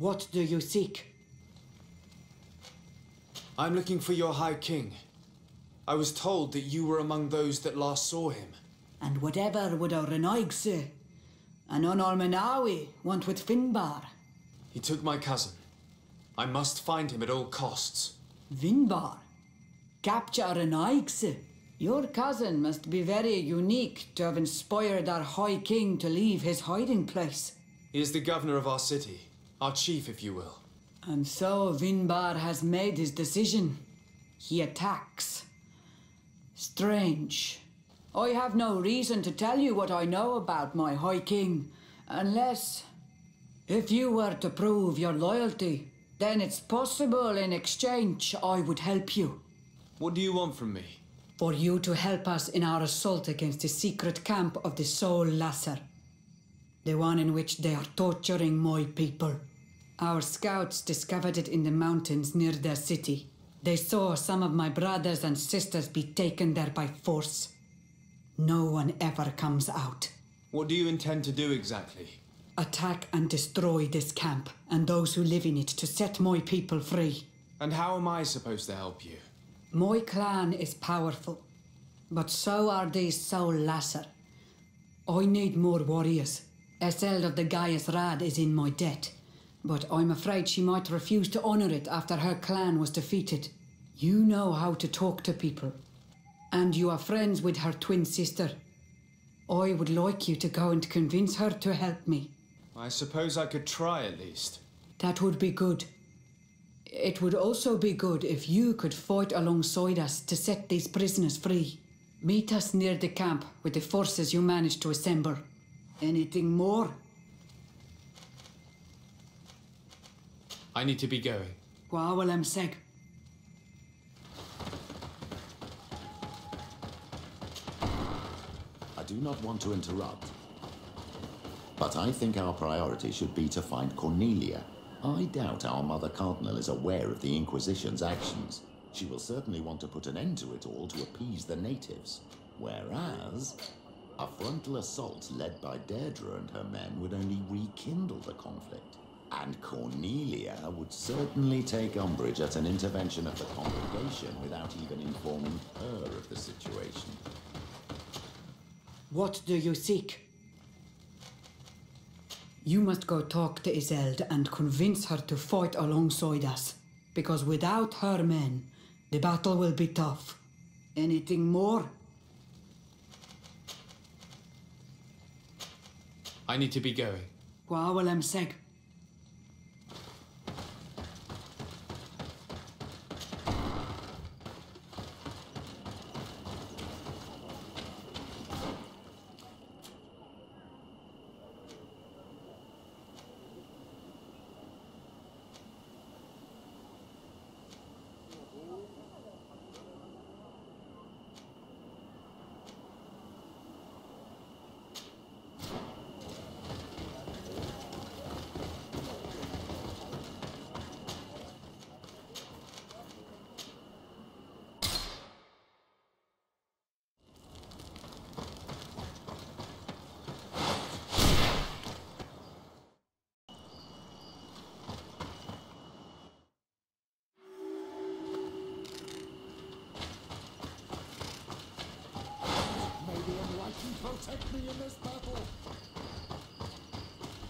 What do you seek? I'm looking for your High King. I was told that you were among those that last saw him. And whatever would our Renaig say? An Almenawi want with VINBARR. He took my cousin. I must find him at all costs. VINBARR? Capture Renaig? Your cousin must be very unique to have inspired our High King to leave his hiding place. He is the governor of our city. Our chief, if you will. And so VINBARR has made his decision. He attacks. Strange. I have no reason to tell you what I know about my High King, unless... if you were to prove your loyalty, then it's possible in exchange I would help you. What do you want from me? For you to help us in our assault against the secret camp of the Soul Lasser. The one in which they are torturing my people. Our scouts discovered it in the mountains near their city. They saw some of my brothers and sisters be taken there by force. No one ever comes out. What do you intend to do exactly? Attack and destroy this camp, and those who live in it, to set my people free. And how am I supposed to help you? My clan is powerful, but so are these Soul Lasser. I need more warriors. Eseld of the Gaius Rad is in my debt, but I'm afraid she might refuse to honor it after her clan was defeated. You know how to talk to people, and you are friends with her twin sister. I would like you to go and convince her to help me. I suppose I could try at least. That would be good. It would also be good if you could fight alongside us to set these prisoners free. Meet us near the camp with the forces you managed to assemble. Anything more? I need to be going. Gwawalem seg. I do not want to interrupt, but I think our priority should be to find Cornelia. I doubt our Mother Cardinal is aware of the Inquisition's actions. She will certainly want to put an end to it all to appease the natives. Whereas, a frontal assault led by Deirdre and her men would only rekindle the conflict. And Cornelia would certainly take umbrage at an intervention of the congregation without even informing her of the situation. What do you seek? You must go talk to Iselde and convince her to fight alongside us. Because without her men, the battle will be tough. Anything more? I need to be going. Gwawalem seg. Protect me in this battle!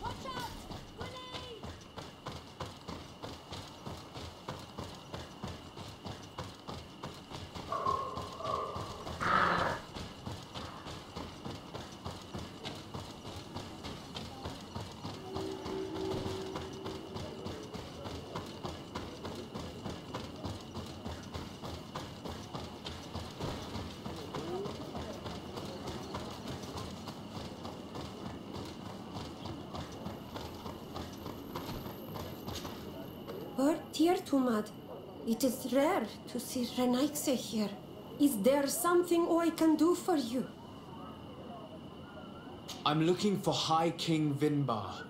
Watch out! Grenade! Dear Tumad, it is rare to see Renaigse here. Is there something I can do for you? I'm looking for High King VINBARR.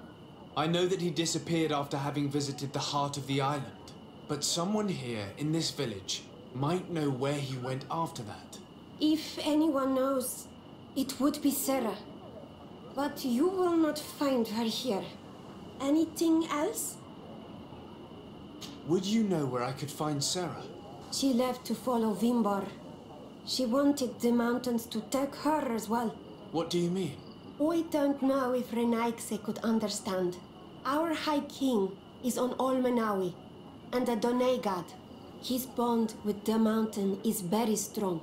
I know that he disappeared after having visited the heart of the island. But someone here in this village might know where he went after that. If anyone knows, it would be Sarah. But you will not find her here. Anything else? Would you know where I could find Sarah? She left to follow VINBARR. She wanted the mountains to take her as well. What do you mean? I don't know if Renaigse could understand. Our High King is on Olmenawi, and the Donegad. His bond with the mountain is very strong.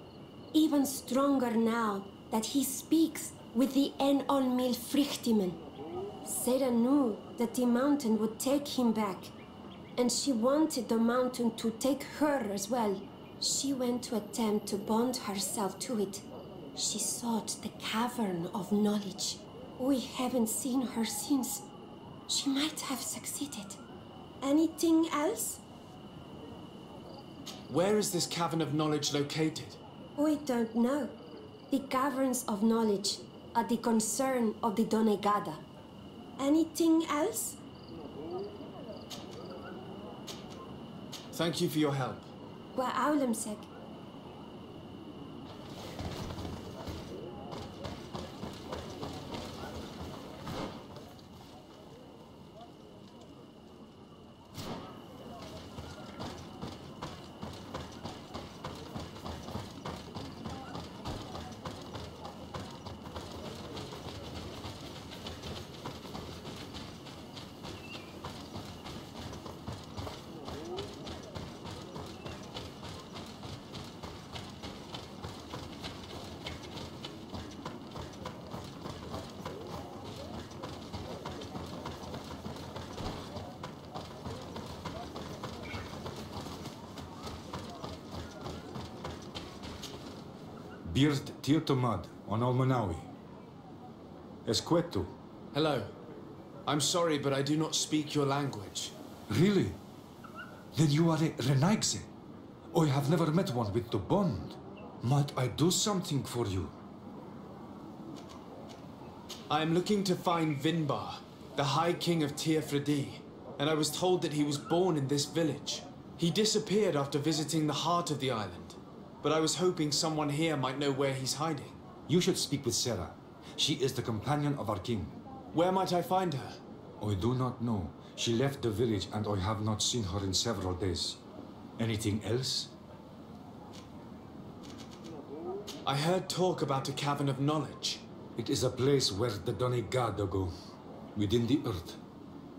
Even stronger now that he speaks with the En Olmil Frichtimen. Sarah knew that the mountain would take him back, and she wanted the mountain to take her as well. She went to attempt to bond herself to it. She sought the Cavern of Knowledge. We haven't seen her since. She might have succeeded. Anything else? Where is this Cavern of Knowledge located? We don't know. The Caverns of Knowledge are the concern of the Donegada. Anything else? Thank you for your help. Wa Aulemsek. Birt Tirtomad on Almanawi. Esqueto. Hello. I'm sorry, but I do not speak your language. Really? Then you are a Renaigse. I have never met one with the bond. Might I do something for you? I am looking to find VINBARR, the High King of Tirfredi, and I was told that he was born in this village. He disappeared after visiting the heart of the island, but I was hoping someone here might know where he's hiding. You should speak with Sarah. She is the companion of our king. Where might I find her? I do not know. She left the village and I have not seen her in several days. Anything else? I heard talk about a Cavern of Knowledge. It is a place where the Donegada go, within the earth.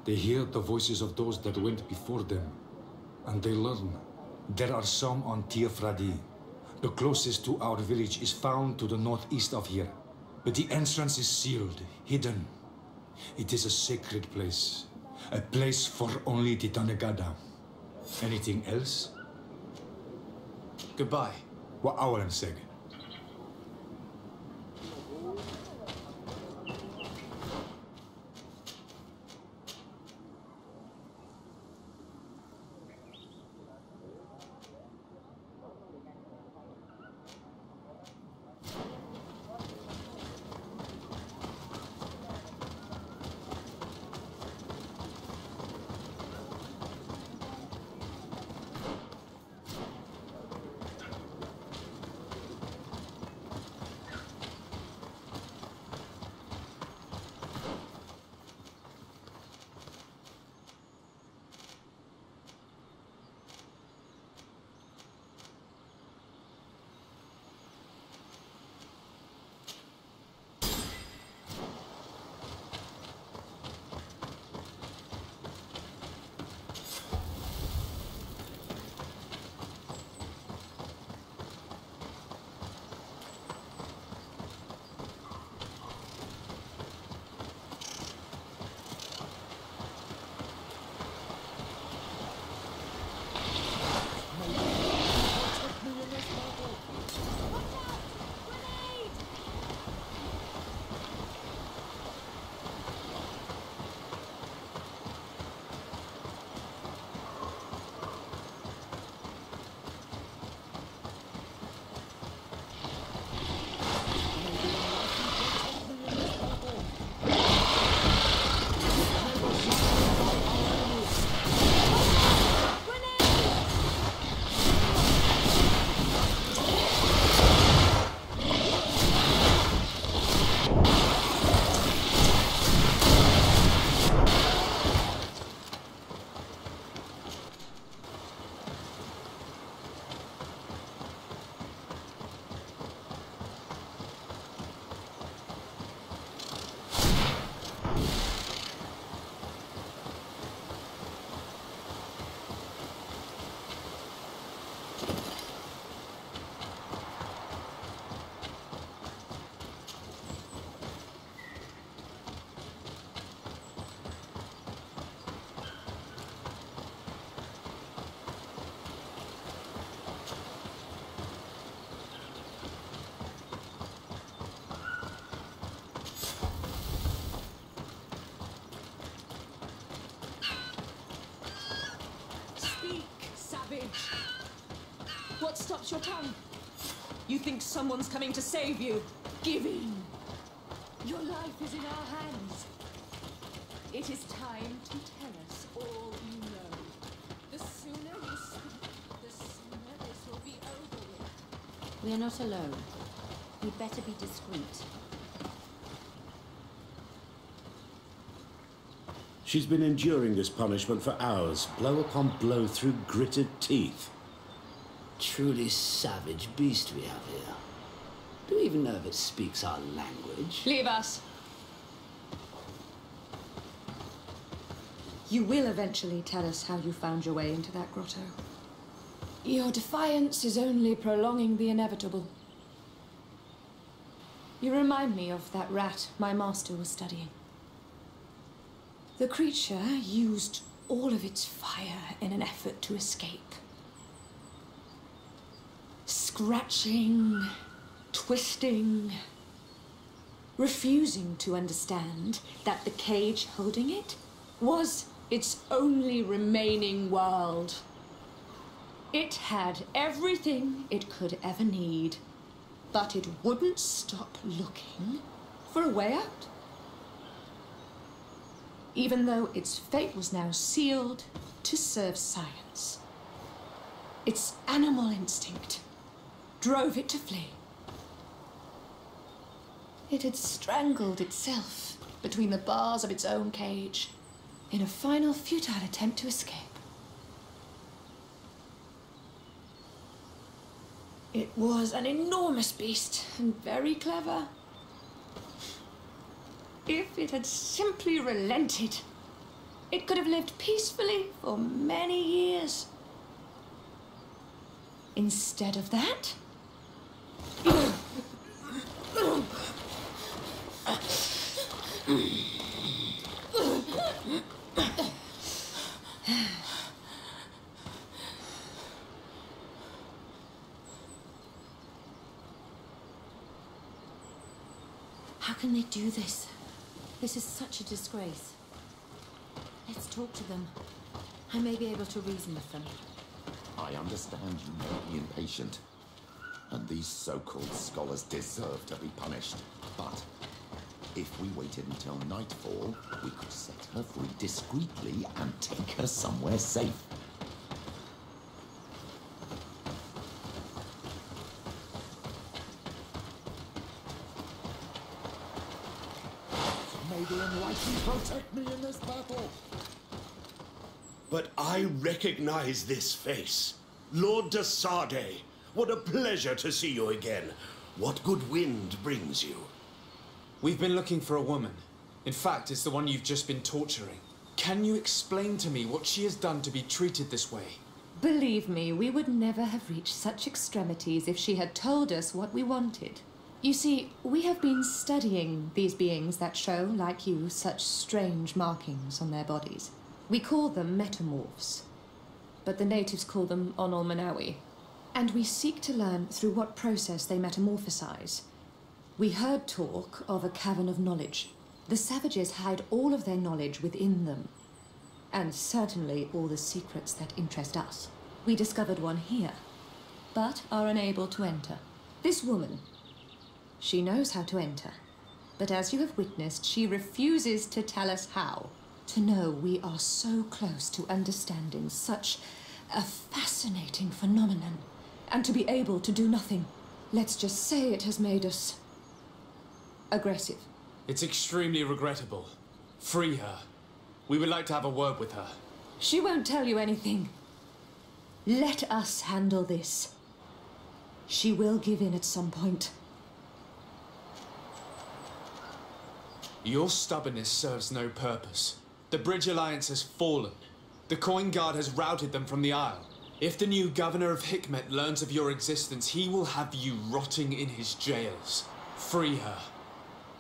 They hear the voices of those that went before them, and they learn. There are some on Tirfradi. The closest to our village is found to the northeast of here, but the entrance is sealed, hidden. It is a sacred place, a place for only the Donegada. Anything else? Goodbye. Wa awalan seg. What stops your tongue? You think someone's coming to save you? Give in. Your life is in our hands. It is time to tell us all you know. The sooner you speak, the sooner this will be over with. We are not alone. We'd better be discreet. She's been enduring this punishment for hours, blow upon blow through gritted teeth. Truly savage beast we have here. Do we even know if it speaks our language? Leave us. You will eventually tell us how you found your way into that grotto. Your defiance is only prolonging the inevitable. You remind me of that rat my master was studying. The creature used all of its fire in an effort to escape. Scratching, twisting, refusing to understand that the cage holding it was its only remaining world. It had everything it could ever need, but it wouldn't stop looking for a way out. Even though its fate was now sealed to serve science. Its animal instinct drove it to flee. It had strangled itself between the bars of its own cage in a final futile attempt to escape. It was an enormous beast and very clever. If it had simply relented, it could have lived peacefully for many years. Instead of that, how can they do this? This is such a disgrace. Let's talk to them. I may be able to reason with them. I understand you may be impatient, and these so-called scholars deserve to be punished. But if we waited until nightfall, we could set her free discreetly and take her somewhere safe. May the Enlightened protect me in this battle! But I recognize this face. Lord de Sardet. What a pleasure to see you again. What good wind brings you? We've been looking for a woman. In fact, it's the one you've just been torturing. Can you explain to me what she has done to be treated this way? believe me, we would never have reached such extremities if she had told us what we wanted. You see, we have been studying these beings that show, like you, such strange markings on their bodies. We call them metamorphs, but the natives call them Onol Manawi. And we seek to learn through what process they metamorphosize. We heard talk of a Cavern of Knowledge. The savages hide all of their knowledge within them, and certainly all the secrets that interest us. We discovered one here, but are unable to enter. This woman, she knows how to enter, but as you have witnessed, she refuses to tell us how. To know we are so close to understanding such a fascinating phenomenon, and to be able to do nothing. Let's just say it has made us aggressive. It's extremely regrettable. Free her. We would like to have a word with her. She won't tell you anything. Let us handle this. She will give in at some point. Your stubbornness serves no purpose. The Bridge Alliance has fallen. The Coin Guard has routed them from the Isle. If the new Governor of Hikmet learns of your existence, he will have you rotting in his jails. Free her.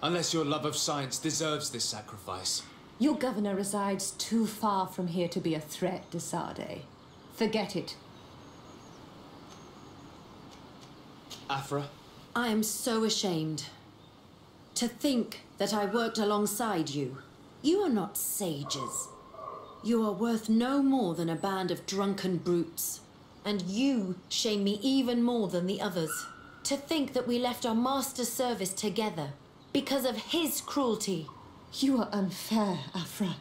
Unless your love of science deserves this sacrifice. Your governor resides too far from here to be a threat, de Sardet. Forget it. Afra? I am so ashamed. To think that I worked alongside you. You are not sages. You are worth no more than a band of drunken brutes. And you shame me even more than the others. To think that we left our master's service together because of his cruelty. You are unfair, Afra.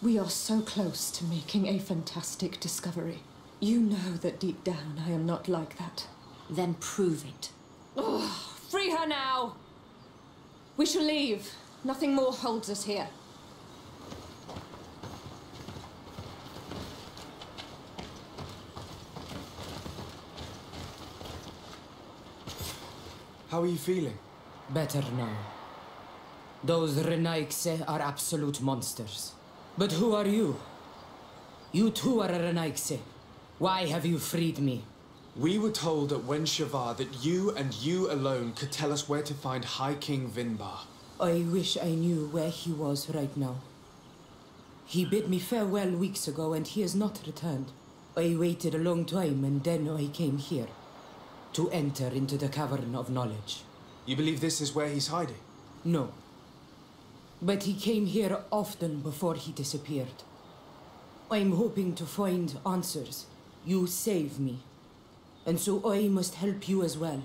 We are so close to making a fantastic discovery. You know that deep down I am not like that. Then prove it. Oh, free her now! We shall leave. Nothing more holds us here. How are you feeling? Better now. Those Renaigse are absolute monsters. But who are you? You too are a Renaigse. Why have you freed me? We were told at Wenshavar that you and you alone could tell us where to find High King VINBARR. I wish I knew where he was right now. He bid me farewell weeks ago and he has not returned. I waited a long time and then I came here. To enter into the Cavern of Knowledge. You believe this is where he's hiding? No. But he came here often before he disappeared. I'm hoping to find answers. You saved me. And so I must help you as well.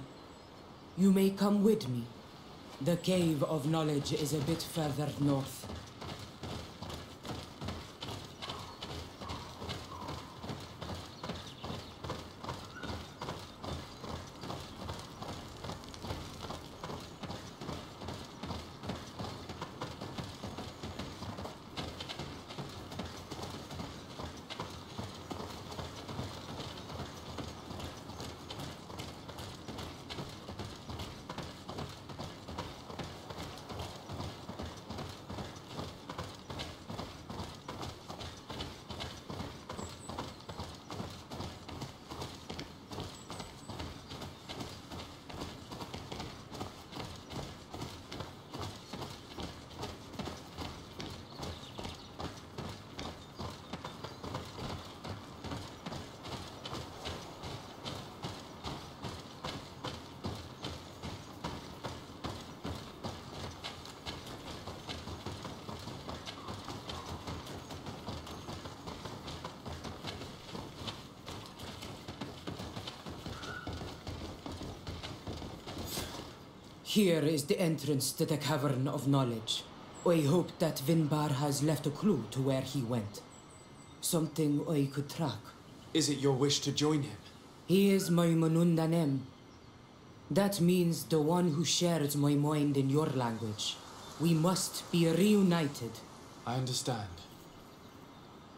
You may come with me. The Cave of Knowledge is a bit further north. Here is the entrance to the Cavern of Knowledge. I hope that VINBARR has left a clue to where he went. Something I could track. Is it your wish to join him? He is my Manundanem. That means the one who shares my mind in your language. We must be reunited. I understand.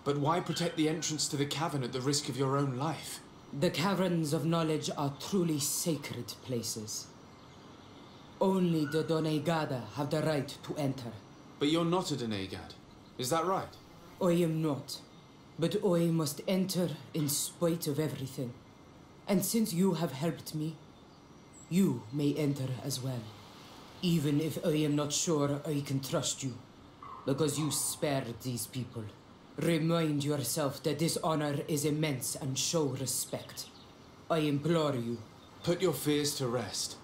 But why protect the entrance to the cavern at the risk of your own life? The Caverns of Knowledge are truly sacred places. Only the Doneigada have the right to enter. But you're not a Doneigad, is that right? I am not. But I must enter in spite of everything. And since you have helped me, you may enter as well. Even if I am not sure I can trust you. Because you spared these people. Remind yourself that this honor is immense and show respect. I implore you. Put your fears to rest.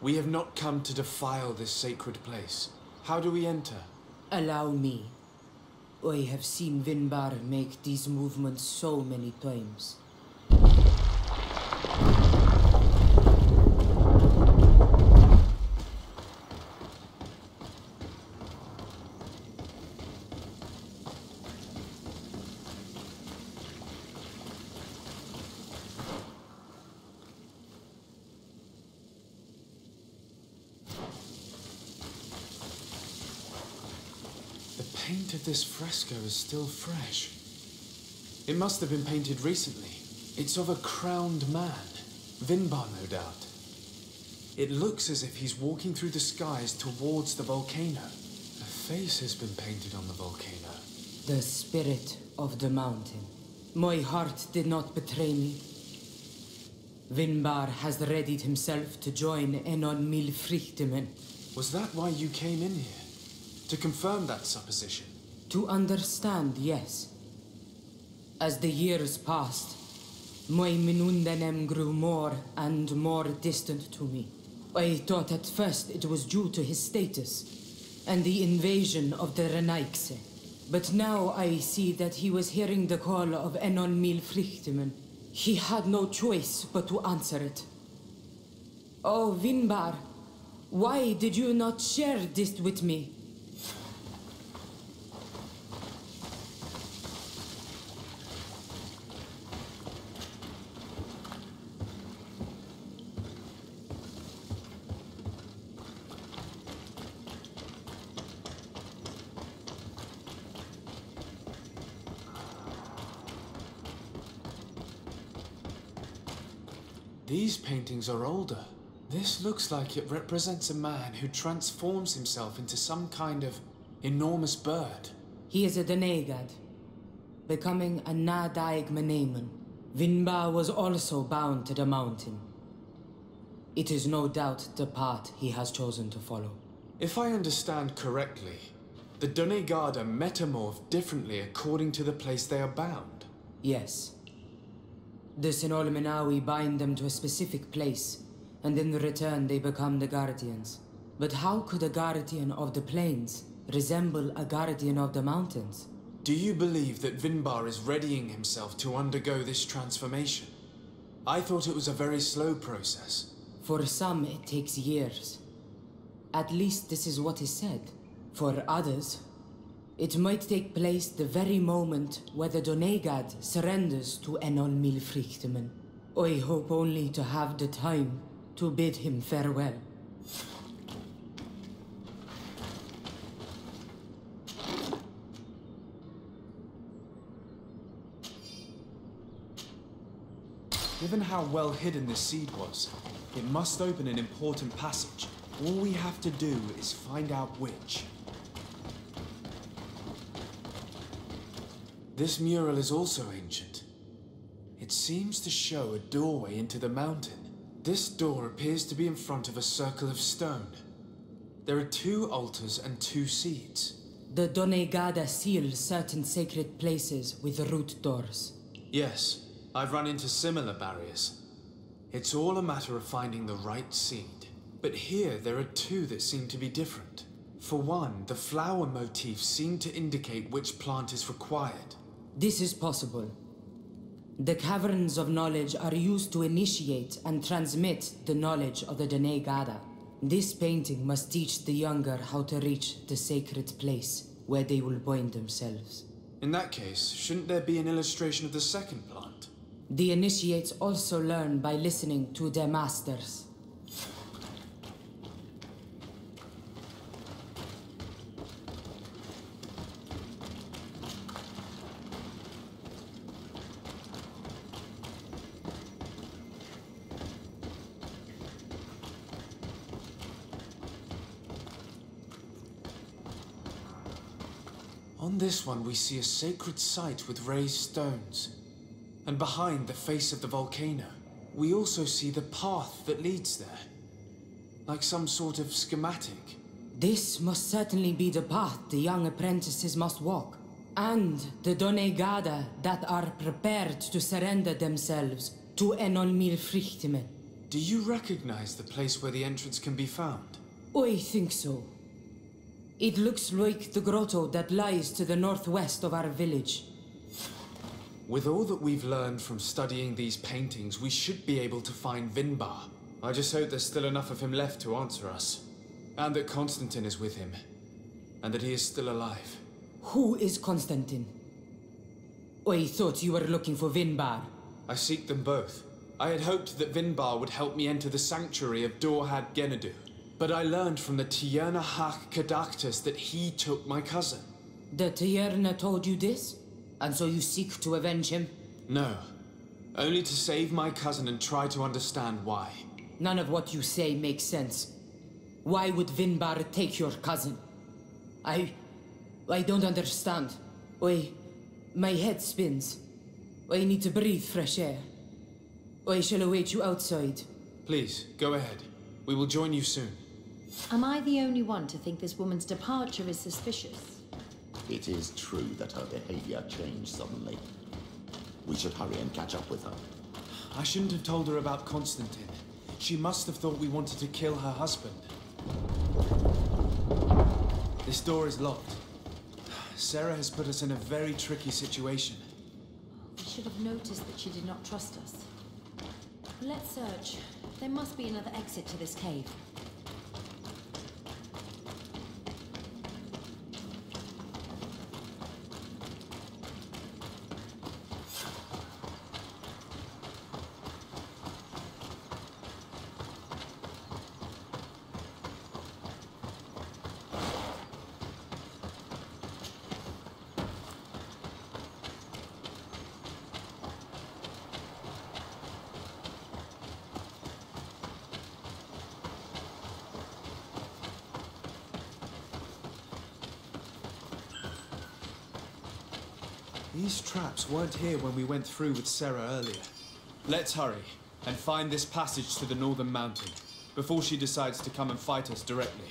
We have not come to defile this sacred place. How do we enter? Allow me. I have seen VINBARR make these movements so many times. The paint of this fresco is still fresh. It must have been painted recently. It's of a crowned man. VINBARR, no doubt. It looks as if he's walking through the skies towards the volcano. A face has been painted on the volcano. The spirit of the mountain. My heart did not betray me. VINBARR has readied himself to join Enon Milfrichtemen. Was that why you came in here? To confirm that supposition? To understand, yes. As the years passed, my Minundanem grew more and more distant to me. I thought at first it was due to his status and the invasion of the Renaigse. But now I see that he was hearing the call of Enon Milfrichtemen. He had no choice but to answer it. Oh, VINBARR, why did you not share this with me? These paintings are older. This looks like it represents a man who transforms himself into some kind of enormous bird. He is a Donegad, becoming a Igame. VINBARR was also bound to the mountain. It is no doubt the path he has chosen to follow. If I understand correctly, the Donegada metamorph differently according to the place they are bound. Yes. The Sinolmenawi bind them to a specific place, and in return they become the Guardians. But how could a Guardian of the Plains resemble a Guardian of the Mountains? Do you believe that VINBARR is readying himself to undergo this transformation? I thought it was a very slow process. For some, it takes years. At least this is what is said. For others, it might take place the very moment where the Donegad surrenders to Enol Milfrichtemen. I hope only to have the time to bid him farewell. Given how well hidden this seed was, it must open an important passage. All we have to do is find out which. This mural is also ancient. It seems to show a doorway into the mountain. This door appears to be in front of a circle of stone. There are 2 altars and 2 seeds. The Donegada seal certain sacred places with root doors. Yes, I've run into similar barriers. It's all a matter of finding the right seed. But here there are 2 that seem to be different. For one, the flower motifs seem to indicate which plant is required. This is possible. The Caverns of Knowledge are used to initiate and transmit the knowledge of the Donegada. This painting must teach the younger how to reach the sacred place where they will bind themselves. In that case, shouldn't there be an illustration of the second plant? The initiates also learn by listening to their masters. On this one, we see a sacred site with raised stones. And behind the face of the volcano, we also see the path that leads there. Like some sort of schematic. This must certainly be the path the young apprentices must walk. And the Donegada that are prepared to surrender themselves to Enol Milfrichtemen. Do you recognize the place where the entrance can be found? I think so. It looks like the grotto that lies to the northwest of our village. With all that we've learned from studying these paintings, we should be able to find VINBARR. I just hope there's still enough of him left to answer us. And that Constantine is with him. And that he is still alive. Who is Constantine? I thought you were looking for VINBARR. I seek them both. I had hoped that VINBARR would help me enter the sanctuary of Dorhad Genadu. But I learned from the Tierna Hak Kadaktus that he took my cousin. The Tierna told you this? And so you seek to avenge him? No. Only to save my cousin and try to understand why. None of what you say makes sense. Why would VINBARR take your cousin? I don't understand. My head spins. I need to breathe fresh air. I shall await you outside. Please, go ahead. We will join you soon. Am I the only one to think this woman's departure is suspicious? It is true that her behavior changed suddenly. We should hurry and catch up with her. I shouldn't have told her about Constantine. She must have thought we wanted to kill her husband. This door is locked. Sarah has put us in a very tricky situation. We should have noticed that she did not trust us. Let's search. There must be another exit to this cave. These traps weren't here when we went through with Sarah earlier. Let's hurry and find this passage to the northern mountain before she decides to come and fight us directly.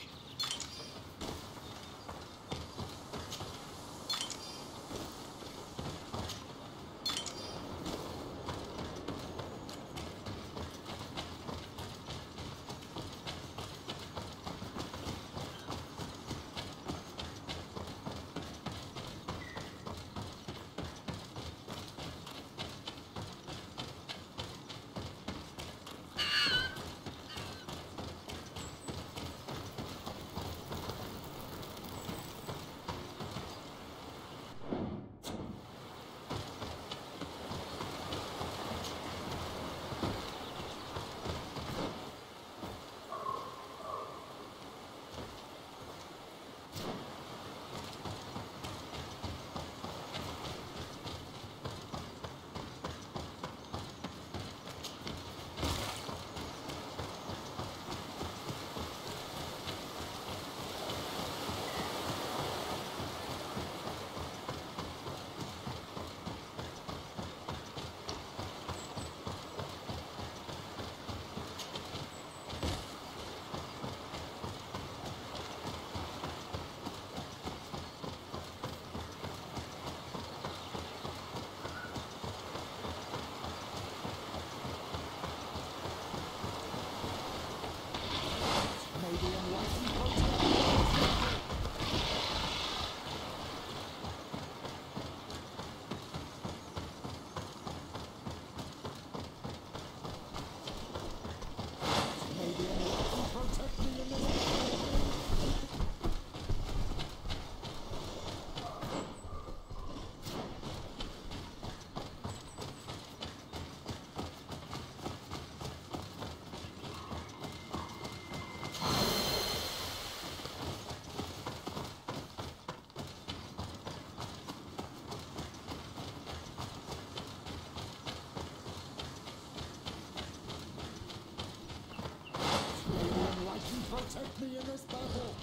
Protect me in this battle!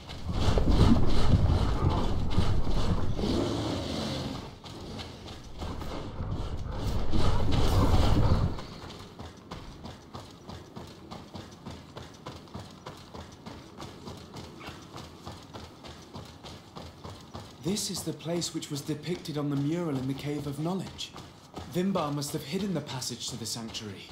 This is the place which was depicted on the mural in the Cave of Knowledge. VINBARR must have hidden the passage to the sanctuary.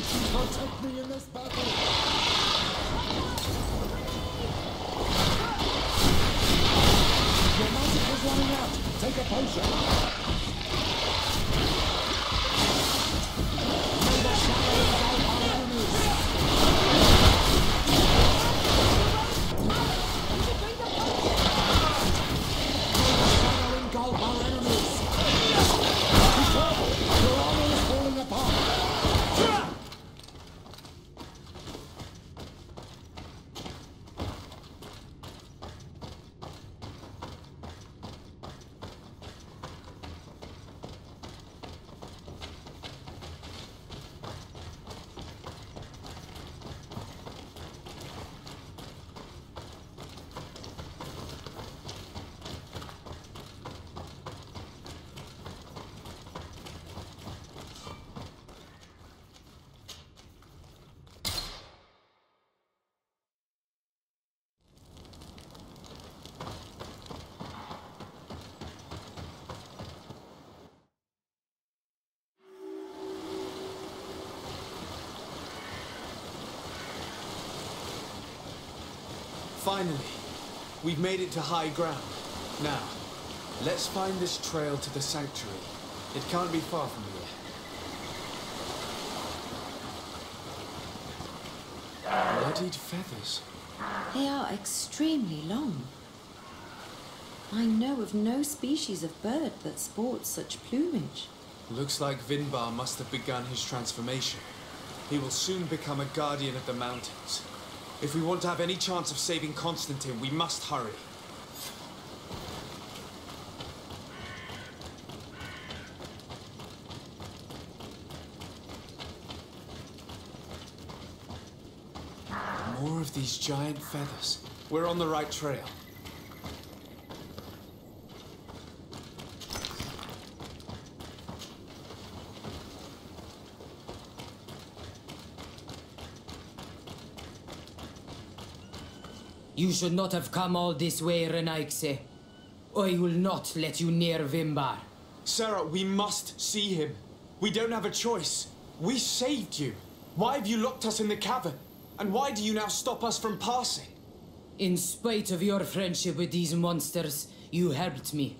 Almighty protect me in this battle! Your magic is running out! Take a potion! May the shadow engulf our enemies! Engulf our enemies! Be careful! Your armor is falling apart! Finally, we've made it to high ground. Now, let's find this trail to the sanctuary. It can't be far from here. Bloodied feathers. They are extremely long. I know of no species of bird that sports such plumage. Looks like VINBARR must have begun his transformation. He will soon become a guardian of the mountains. If we want to have any chance of saving Constantine, we must hurry. More of these giant feathers. We're on the right trail. You should not have come all this way, Renaigse. I will not let you near VINBARR. Sarah, we must see him. We don't have a choice. We saved you. Why have you locked us in the cavern? And why do you now stop us from passing? In spite of your friendship with these monsters, you helped me.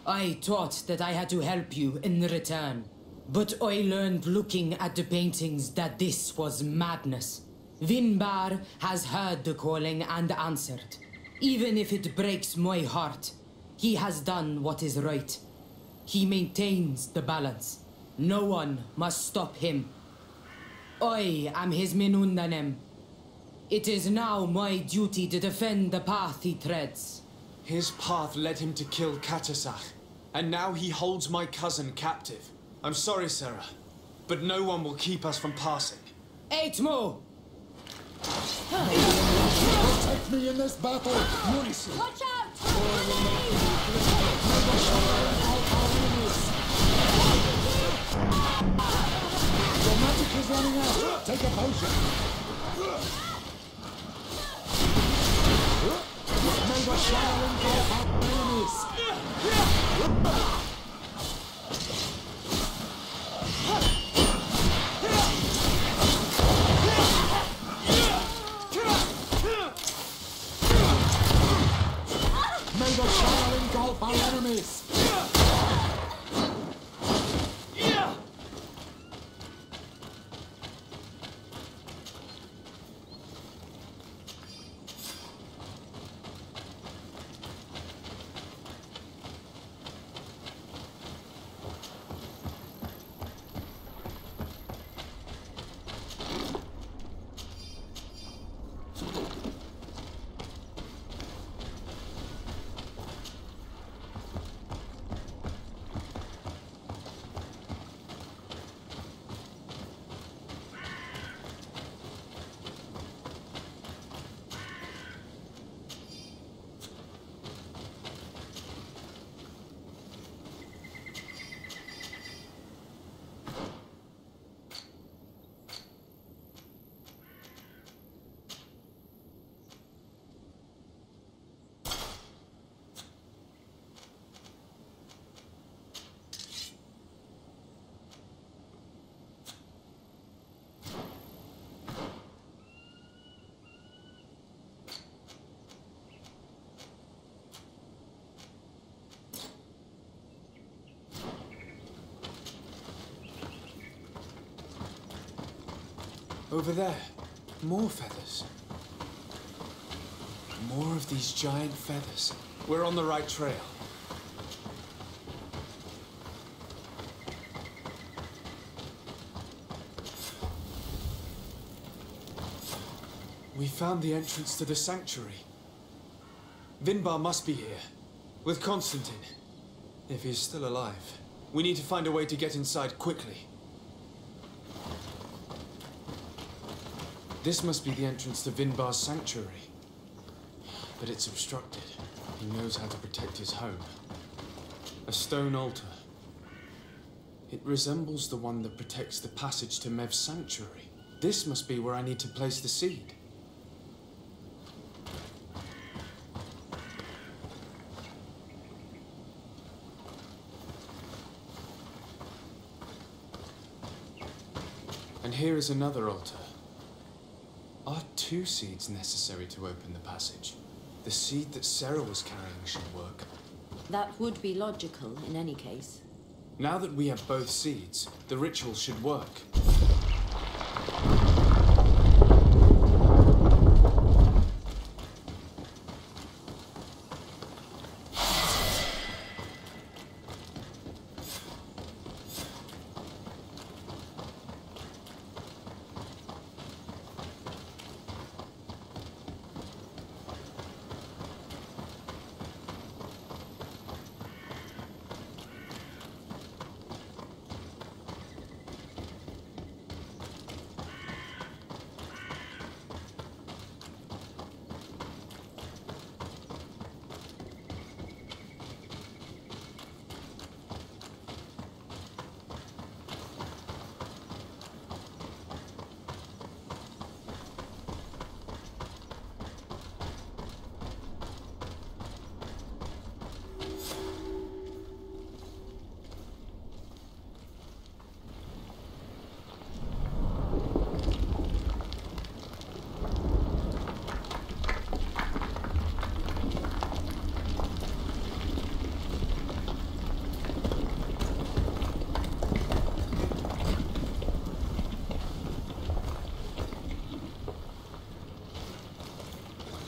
I thought that I had to help you in return. But I learned looking at the paintings that this was madness. VINBARR has heard the calling and answered. Even if it breaks my heart, he has done what is right. He maintains the balance. No one must stop him. I am his Menundanem. It is now my duty to defend the path he treads. His path led him to kill Katasach, and now he holds my cousin captive. I'm sorry, Sarah, but no one will keep us from passing. Aitmo! Protect me in this battle! Unison! Watch out! Your magic is running out! Take a potion! May the shadow engulf our enemies! May the shadow engulf our enemies! Over there. More feathers. More of these giant feathers. We're on the right trail. We found the entrance to the sanctuary. VINBARR must be here. With Constantine. If he's still alive. We need to find a way to get inside quickly. This must be the entrance to VINBARR's sanctuary. But it's obstructed. He knows how to protect his home. A stone altar. It resembles the one that protects the passage to Mev's sanctuary. This must be where I need to place the seed. And here is another altar. Are 2 seeds necessary to open the passage? The seed that Sarah was carrying should work. That would be logical in any case. Now that we have both seeds, the ritual should work.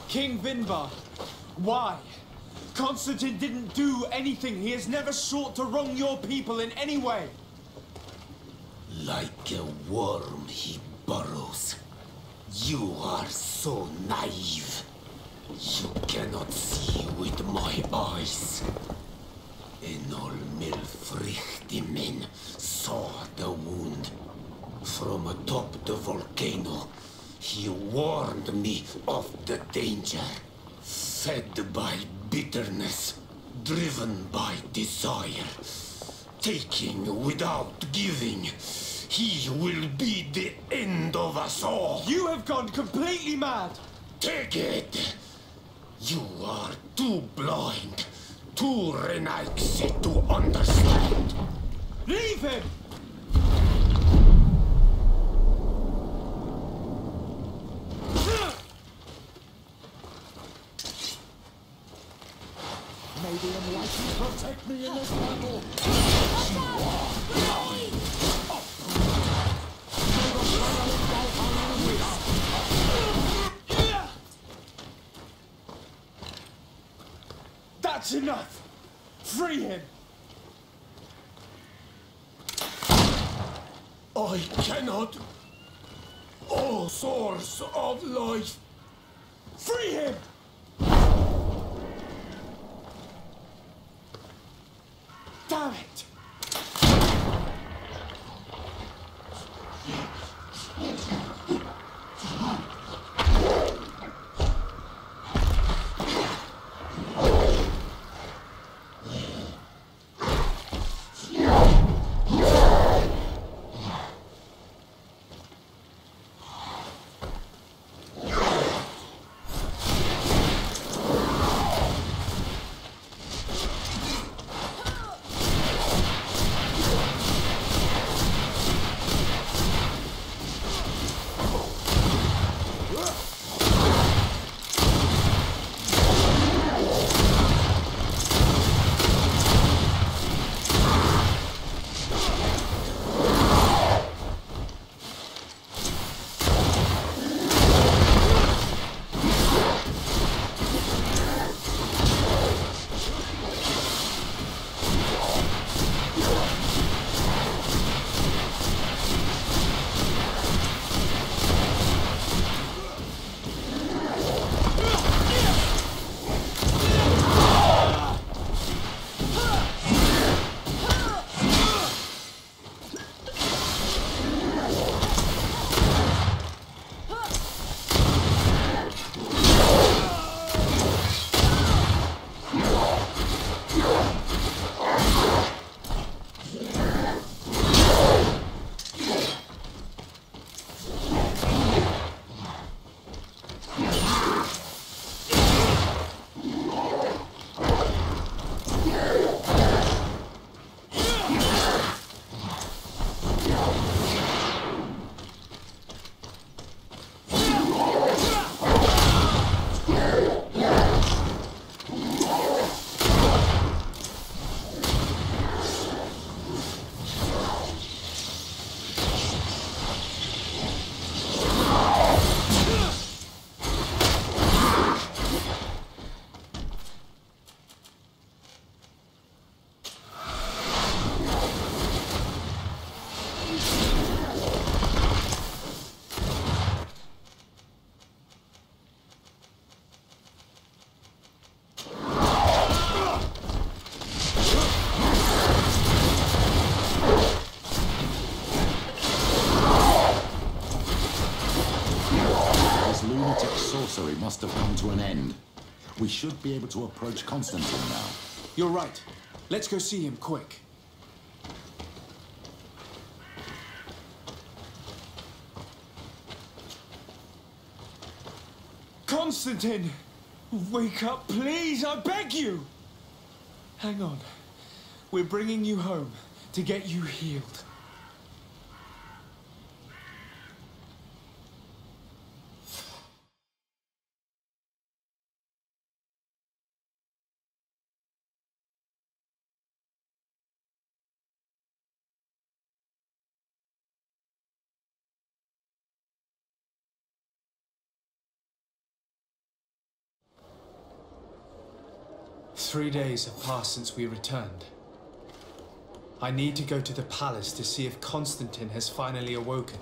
King VINBARR, why? Constantine didn't do anything. He has never sought to wrong your people in any way. Like a worm he burrows. You are so naive. You cannot see with my eyes. Enol Milfrichtimen saw the wound. From atop the volcano, he warned me of the danger. Fed by bitterness, driven by desire, taking without giving, he will be the end of us all. You have gone completely mad. Take it. You are too blind, too renaixed to understand. Leave him! May the Enlightened protect me in this battle! That's enough! Free him! I cannot. O source of life! Free him! Damn it! must have come to an end. We should be able to approach Constantine now. You're right. Let's go see him quick. Constantine! Wake up, please! I beg you! Hang on. We're bringing you home to get you healed. Three days have passed since we returned. I need to go to the palace to see if Constantine has finally awoken.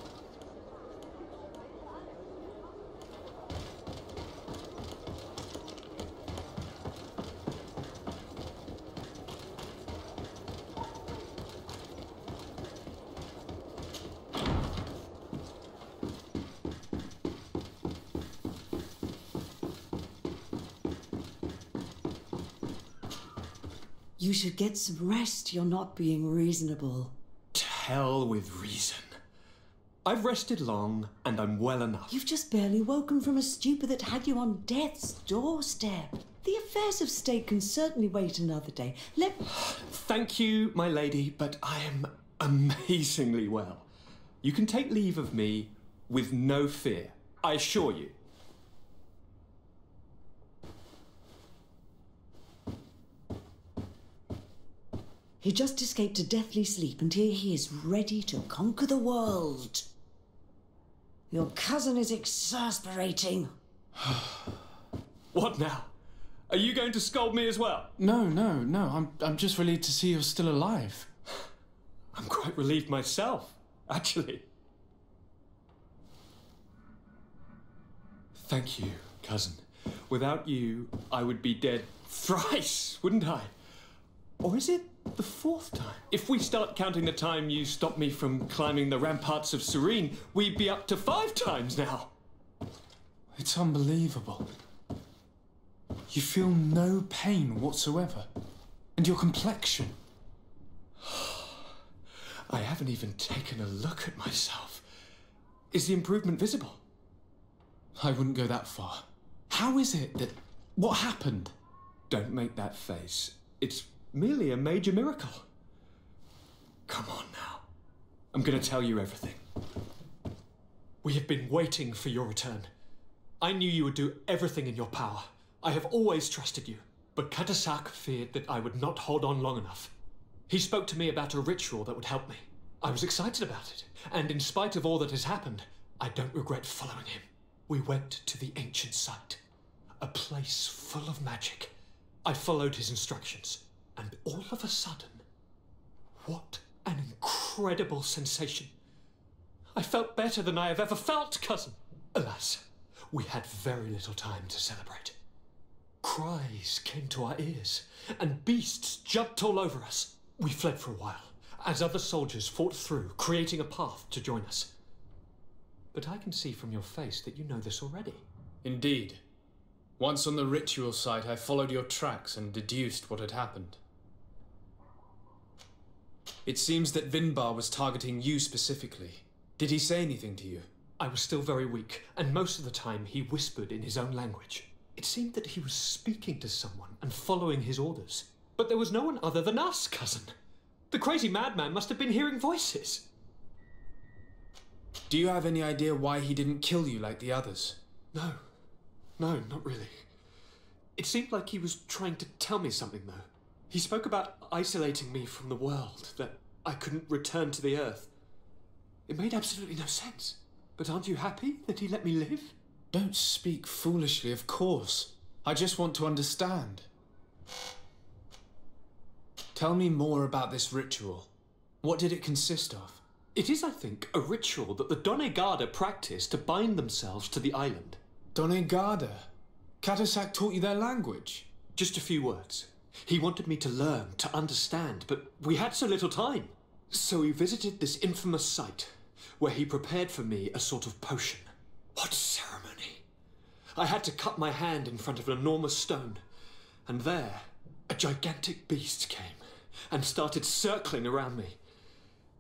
You should get some rest. You're not being reasonable. To hell with reason. I've rested long, and I'm well enough. You've just barely woken from a stupor that had you on death's doorstep. The affairs of state can certainly wait another day. Thank you, my lady, but I am amazingly well. You can take leave of me with no fear, I assure you. He just escaped a deathly sleep, and here he is, ready to conquer the world. Your cousin is exasperating. What now? Are you going to scold me as well? No. I'm just relieved to see you're still alive. I'm quite relieved myself, actually. Thank you, cousin. Without you, I would be dead thrice, wouldn't I? Or is it the fourth time? If we start counting the time you stopped me from climbing the ramparts of Serene, we'd be up to 5 times now. It's unbelievable. You feel no pain whatsoever. And your complexion. I haven't even taken a look at myself. Is the improvement visible? I wouldn't go that far. How is it that... What happened? Don't make that face. It's merely a major miracle. Come on now. I'm going to tell you everything. We have been waiting for your return. I knew you would do everything in your power. I have always trusted you. But Katasak feared that I would not hold on long enough. He spoke to me about a ritual that would help me. I was excited about it. And in spite of all that has happened, I don't regret following him. We went to the ancient site. A place full of magic. I followed his instructions. And all of a sudden, what an incredible sensation. I felt better than I have ever felt, cousin. Alas, we had very little time to celebrate. Cries came to our ears, and beasts jumped all over us. We fled for a while, as other soldiers fought through, creating a path to join us. But I can see from your face that you know this already. Indeed. Once on the ritual site, I followed your tracks and deduced what had happened. It seems that VINBARR was targeting you specifically. Did he say anything to you? I was still very weak, and most of the time he whispered in his own language. It seemed that he was speaking to someone and following his orders. But there was no one other than us, cousin. The crazy madman must have been hearing voices. Do you have any idea why he didn't kill you like the others? No, not really. It seemed like he was trying to tell me something, though. He spoke about isolating me from the world, that I couldn't return to the Earth. It made absolutely no sense. But aren't you happy that he let me live? Don't speak foolishly, of course. I just want to understand. Tell me more about this ritual. What did it consist of? It is, I think, a ritual that the Donegada practice to bind themselves to the island. Donegada? Katasak taught you their language? Just a few words. He wanted me to learn, to understand, but we had so little time. So we visited this infamous site, where he prepared for me a sort of potion. What ceremony! I had to cut my hand in front of an enormous stone, and there, a gigantic beast came and started circling around me.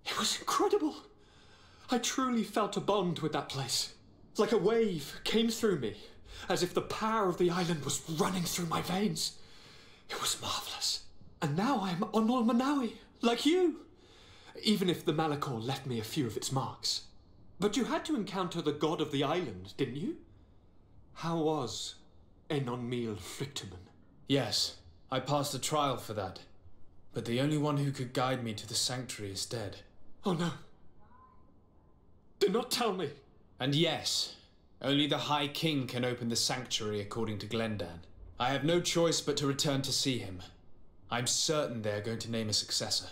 It was incredible. I truly felt a bond with that place. Like a wave came through me, as if the power of the island was running through my veins. It was marvelous. And now I am on Manawi, like you. Even if the Malachor left me a few of its marks. But you had to encounter the god of the island, didn't you? How was Enon-Mil Frictamen? Yes, I passed a trial for that. But the only one who could guide me to the sanctuary is dead. Oh no. Do not tell me. And yes, only the High King can open the sanctuary according to Glendan. I have no choice but to return to see him. I'm certain they're going to name a successor.